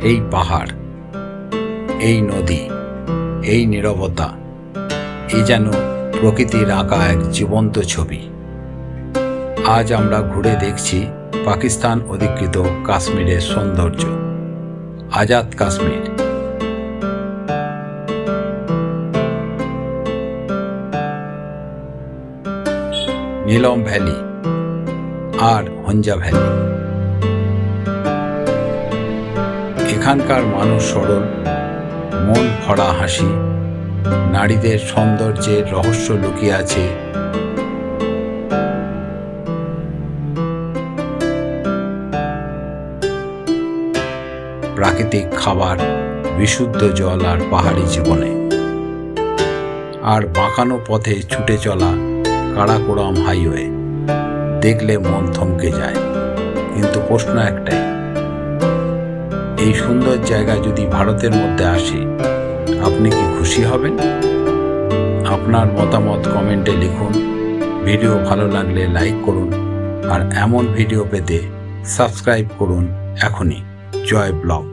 এই পাহাড়, এই নদী, এই নীরবতা, এই যেন প্রকৃতির আঁকা এক জীবন্ত ছবি। আজ আমরা ঘুরে দেখছি পাকিস্তান অধিকৃত কাশ্মীরের সৌন্দর্য, আজাদ কাশ্মীর। নীলম ভ্যালি আর হঞ্জা ভ্যালি। এখানকার মানুষ সরল, মন ভরা হাসি, নারীদের সৌন্দর্যের রহস্য লুকিয়ে আছে প্রাকৃতিক খাবার, বিশুদ্ধ জল আর পাহাড়ি জীবনে। আর বাঁকানো পথে ছুটে চলা কারাকোরাম হাইওয়ে দেখলে মন থমকে যায়। কিন্তু প্রশ্ন একটাই, এই সুন্দর জায়গা যদি ভারতের মধ্যে আসে, আপনি কি খুশি হবেন? আপনার মতামত কমেন্টে লিখুন। ভিডিও ভালো লাগলে লাইক করুন, আর এমন ভিডিও পেতে সাবস্ক্রাইব করুন এখনই। জয় ব্লগ।